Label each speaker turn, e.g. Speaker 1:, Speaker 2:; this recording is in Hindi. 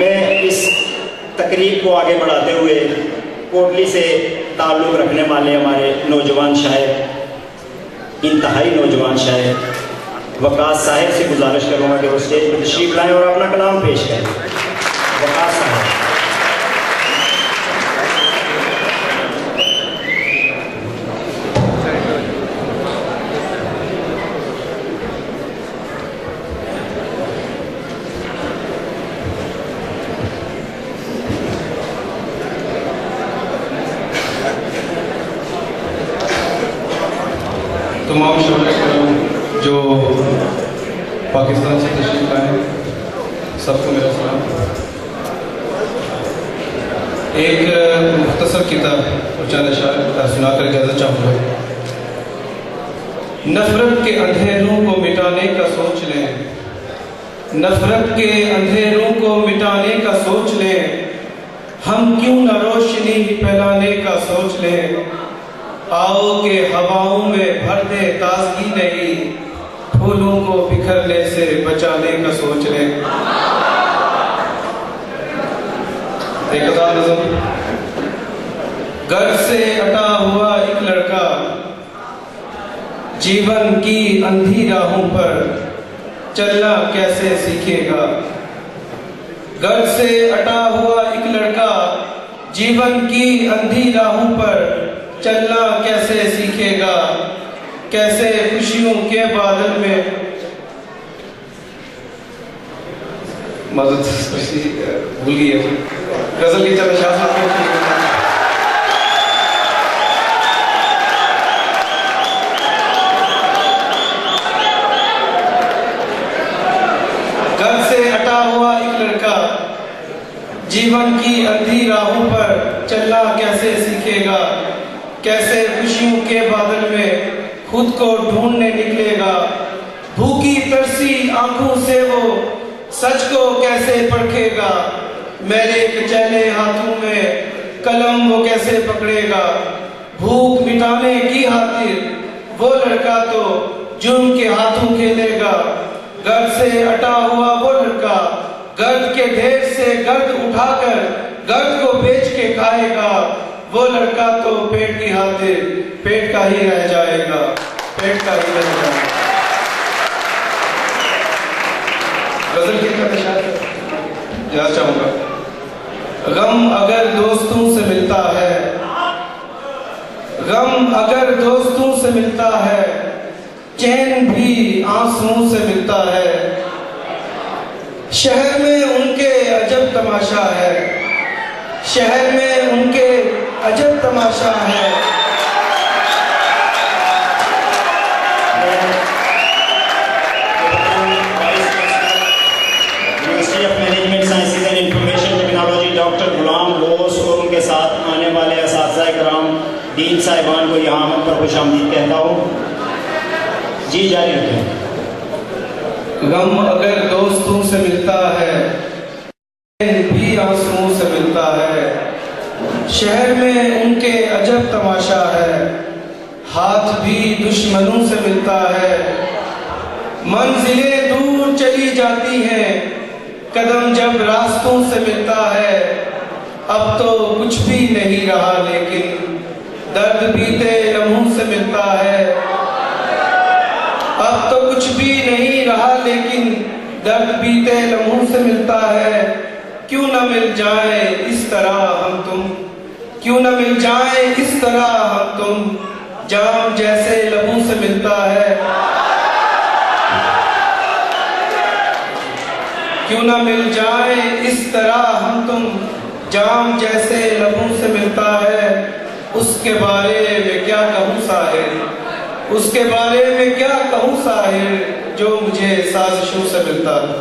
Speaker 1: मैं इस तकरीब को आगे बढ़ाते हुए कोटली से ताल्लुक़ रखने वाले हमारे नौजवान शायर, इंतहाई नौजवान शायर वकास साहिब से गुजारिश करूँगा कि वो स्टेज पर तशरीफ़ लाएँ और अपना कलाम पेश करें। वकास साहिब।
Speaker 2: तमाम शहरों जो पाकिस्तान से तशरीफ़ लाए सबको मेरा सलाम। एक मुख्तसर किताब चंद अशार सुनाकर इजाज़त चाहूँगा। नफ़रत के अंधेरों को मिटाने का सोच लें, नफ़रत के अंधेरों को मिटाने का सोच लें, हम क्यों न रोशनी फैलाने का सोच लें। आओ के हवाओं में भर दे ताजगी नहीं, फूलों को बिखरने से बचाने का सोच ले। घर से हटा हुआ एक लड़का जीवन की अंधी राहों पर चलना कैसे सीखेगा। घर से हटा हुआ एक लड़का जीवन की अंधी राहों पर चलना कैसे सीखेगा। कैसे खुशियों के बादल में मदद भूल गई है गजल की चल घर से हटा हुआ एक लड़का जीवन की अंधी राहों पर चलना कैसे सीखेगा। कैसे खुशियों के बादल में खुद को ढूंढने निकलेगा। भूखी तरसी आंखों से वो सच को कैसे परखेगा। मेरे कचैले हाथों में कलम वो कैसे पकड़ेगा। भूख मिटाने की खातिर वो लड़का तो जुर्म के हाथों खेलेगा। गर्द से हटा हुआ वो लड़का गर्द के ढेर से गर्द उठाकर गर्द को बेच के खाएगा। वो लड़का तो पेट की खातिर पेट का ही रह जाएगा, पेट का ही रह जाएगा। गजल की याद चाहूंगा। गम अगर दोस्तों से मिलता है, गम अगर दोस्तों से मिलता है, चैन भी आंसुओं से मिलता है। शहर में उनके अजब तमाशा है, शहर में उनके अजब तमाशा है।
Speaker 1: University of management sciences and information technology doctor Gulam Bose और उनके साथ आने वाले असातिज़ा किराम, दीन साहिबान को यहाँ आमद पर खुशामदीद कहता हूँ। जी जारी रखें।
Speaker 2: गम अगर दोस्तों से मिलता है, भी आंसुओं से मिलता है। शहर में उनके अजब तमाशा है, हाथ भी दुश्मनों से मिलता है। मंजिलें दूर चली जाती हैं, कदम जब रास्तों से मिलता है। अब तो कुछ भी नहीं रहा लेकिन दर्द बीते लम्हों से मिलता है। अब तो कुछ भी नहीं रहा लेकिन दर्द बीते लम्हों से मिलता है। क्यों न मिल जाए इस तरह हम तुम, क्यों न मिल जाए इस तरह हम तुम, जाम जैसे लबों से मिलता है। क्यों न मिल जाए इस तरह हम तुम, जाम जैसे लबों से मिलता है। उसके बारे में क्या कहूँ साहिर, उसके बारे में क्या कहूँ साहिर, जो मुझे साजिशों से मिलता है।